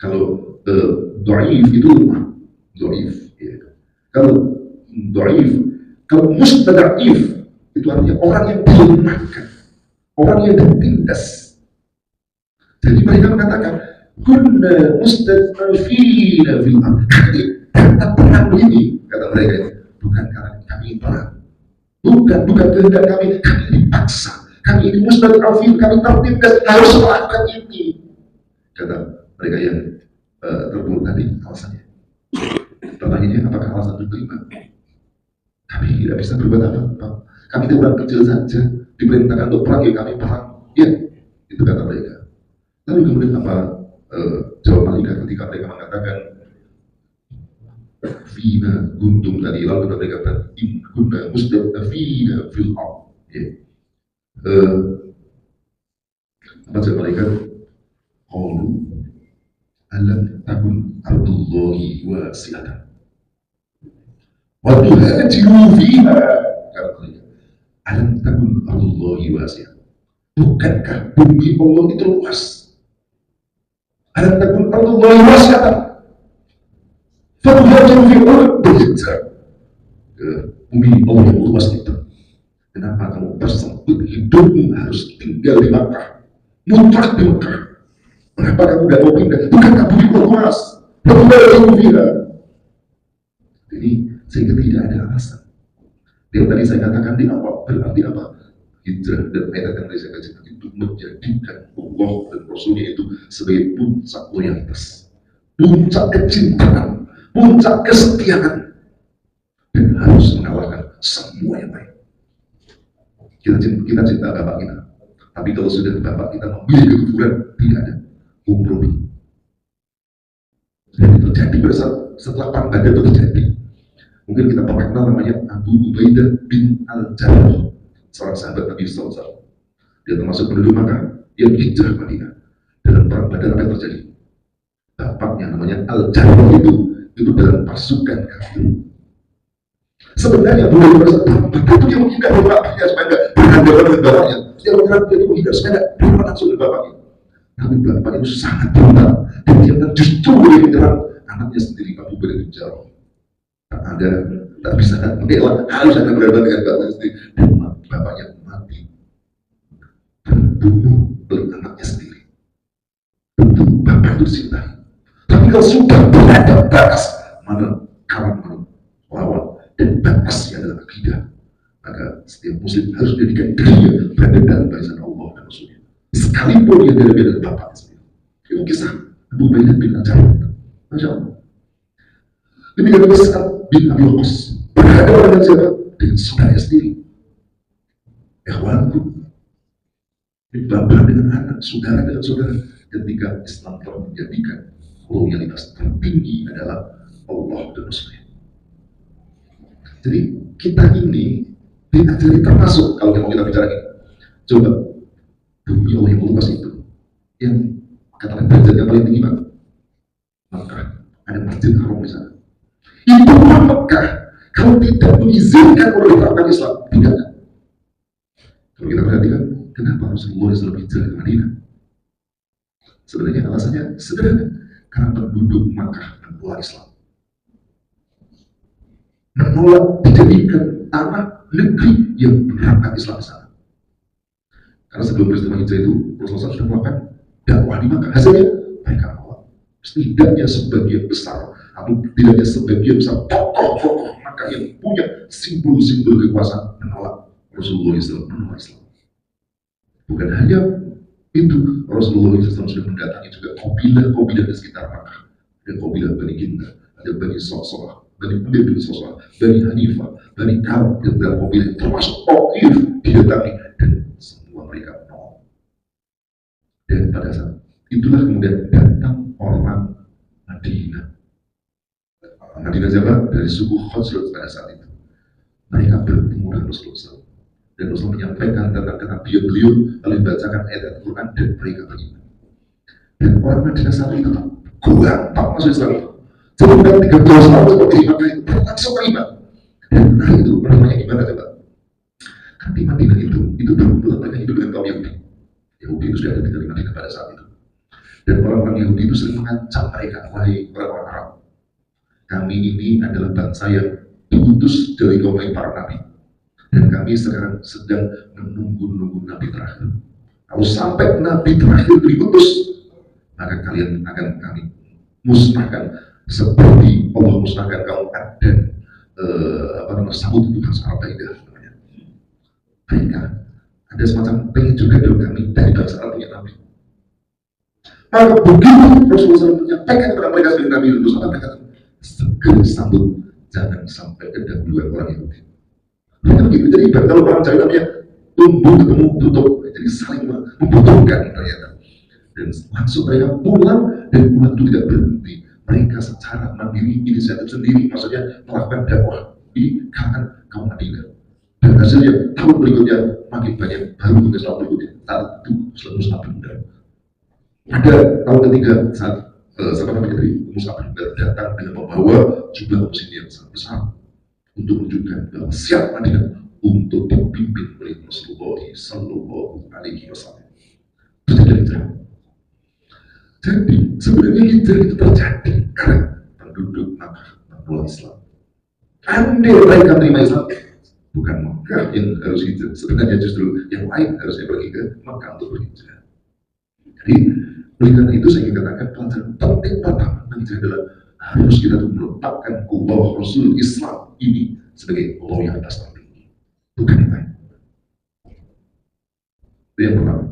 Kalau dhaif itu dhaif, ya. Kalau dhaif, kalau mustada'if itu artinya orang yang dilemahkan, orang yang tertindas. Jadi mereka mengatakan kunna mustad'afina fil ardh. Kata perang ini, kata mereka, bukan karena kami perang, bukan kehendak kami dipaksa, kami ini mustad'afin, kami tertindas harus melakukan ini. Kata mereka yang terburuk tadi alasannya. Pertanyaannya, apakah alasan diterima? Kami tidak bisa berbuat apa-apa. Kami itu orang kecil saja, diperintahkan untuk perang, ya kami perang. Ya, itu kata mereka. Lalu kemudian apa jawaban mereka ketika mereka mengatakan Fina guntum tadi, lalu mereka kata in kunna mustad'afina fil ardh. Ya. Apa jawaban mereka? Qalu alam takun ardullahi wasi'atan wa tuhajiru fiha. Kata mereka, alam takun ardullahi wasi'atan, bukankah bumi Allah itu luas? Alam takun ardullahi wasi'atan fa tuhajiru fiha, berhijrah ke bumi Allah yang luas itu. Kenapa kamu bersempit hidupmu harus tinggal di Makkah, mutlak di Makkah? Kenapa kamu tidak mau pindah? Bukankah bumi luas? Berhijrah fiha. Jadi sehingga tidak ada alasan. Yang tadi saya katakan di awal, berarti apa? Hijrah dan ayat yang saya kajikan itu menjadikan Allah dan Rasulnya itu sebagai puncak loyalitas, puncak kecintaan, puncak kesetiaan, dan harus mengalahkan semua yang lain. Kita cinta bapak kita, tapi kalau sudah bapak kita memilih kekufuran, tidak ada kompromi. Dan itu terjadi setelah perang Badar itu terjadi. Mungkin kita pernah kenal namanya Abu Ubaidah bin Al-Jarrah, seorang sahabat Nabi SAW. Dia termasuk penduduk Makkah yang hijrah Madinah. Dalam perang Badar apa yang terjadi? Bapaknya namanya Al-Jarrah itu dalam pasukan kafir. Sebenarnya boleh merasa betul dia menghindar dari bapaknya supaya tidak berhadapan dengan bapaknya. Dia menghindar supaya tidak berhadapan langsung dengan bapaknya. Tapi bapaknya itu sangat brutal dan dia justru boleh menyerang anaknya sendiri, Abu Ubaidah bin Jarrah. Tak bisa mengelak, harus ada berhadapan dengan bapaknya sendiri, dan bapaknya mati terbunuh oleh anaknya sendiri. Tentu bapak itu dicintai, tapi kalau sudah berada batas mana kawan lawan dan batasnya adalah akidah, maka setiap muslim harus menjadikan dirinya berada dalam barisan Allah dan Rasulnya, sekalipun dia berada dalam bapaknya sendiri. Itu kisah Abu Ubaidah bin Al-Jarrah. Masya Allah. Demikian juga Sa'ad bin Abi Waqqas berhadapan dengan siapa? Dengan saudaranya sendiri. Ikhwanku, bapak dengan anak, saudara dengan saudara. Ketika Islam telah menjadikan loyalitas tertinggi adalah Allah dan Rasulnya. Jadi kita ini diajari termasuk, kalau kita bicara ini, coba bumi Allah yang luas itu, yang katakan derajatnya paling tinggi mana? Maka ada Masjid Haram di sana. Itu orang Mekah kalau tidak mengizinkan orang menerapkan Islam, tidak. Kalau kita perhatikan, kenapa Rasulullah SAW hijrah ke Madinah? Sebenarnya alasannya sederhana, karena penduduk Makkah menolak Islam, menolak dijadikan tanah negeri yang menerapkan Islam di sana. Karena sebelum peristiwa hijrah itu Rasulullah SAW sudah melakukan dakwah di Makkah. Hasilnya mereka menolak. Setidaknya sebagian besar atau tidaknya sebagian besar tokoh-tokoh Makkah yang punya simbol-simbol kekuasaan menolak Rasulullah SAW, menolak Islam. Bukan hanya itu, Rasulullah SAW sudah mendatangi juga kabilah-kabilah di sekitar Makkah. Ada kabilah Bani Kinda, ada Bani Sa'sa'ah, Bani Umayyah bin Sa'sa'ah, Bani Hanifah, Bani Ka'ab, dan beberapa kabilah termasuk Taif didatangi, dan semua mereka menolak. Dan pada saat itulah kemudian datang orang Madinah. Madinah siapa? Dari suku Khazraj pada saat itu. Mereka bertemu dengan Rasulullah SAW. Dan Rasulullah menyampaikan tentang kenabian beliau, lalu dibacakan ayat Al-Quran, dan mereka beriman. Dan orang Madinah saat itu gampang masuk Islam. Jadi bukan 30 tahun seperti Makkah itu, langsung beriman. Dan nah itu namanya gimana coba? Kan di Madinah itu berkumpulan mereka hidup dengan kaum Yahudi. Yahudi itu sudah ada tinggal di Madinah pada saat itu. Dan orang-orang Yahudi itu sering mengancam mereka, wahai orang-orang Arab, kami ini adalah bangsa yang diutus dari kaum para nabi, dan kami sekarang sedang menunggu nabi terakhir. Kalau sampai nabi terakhir diutus, maka kalian akan kami musnahkan seperti Allah musnahkan kaum Ad dan Samud itu bangsa Arab namanya. Mereka ada semacam pengen juga dong kami dari bangsa Arab punya nabi. Maka begitu Rasulullah SAW menyampaikan kepada mereka sebagai nabi, terus apa mereka segera sambut, jangan sampai kedahuluan orang Yahudi. Itu begitu. Jadi kalau orang Jawa namanya tumbuh ketemu tutup, jadi saling membutuhkan ternyata. Dan langsung mereka pulang, dan pulang itu tidak berhenti. Mereka secara mandiri, inisiatif sendiri, maksudnya melakukan dakwah di kalangan kaum Madinah. Dan hasilnya tahun berikutnya makin banyak baru Islam berikutnya. Saat itu Mus'ab bin Umair. Ada tahun ketiga saat dari Mus'ab bin Umair datang dengan membawa jumlah muslim yang sangat besar untuk menunjukkan bahwa siap Madinah untuk dipimpin oleh Rasulullah Sallallahu Alaihi Wasallam. Itu dari hijrah. Jadi sebenarnya hijrah itu terjadi karena penduduk Makkah menolak Islam. Andai mereka menerima Islam, bukan Makkah yang harus hijrah. Sebenarnya justru yang lain harusnya pergi ke Makkah untuk berhijrah. Jadi oleh karena itu saya ingin katakan pelajaran penting pertama hijrah adalah harus kita meletakkan Allah Rasul Islam ini sebagai Allah yang atas tertinggi, bukan yang lain. Itu yang pertama.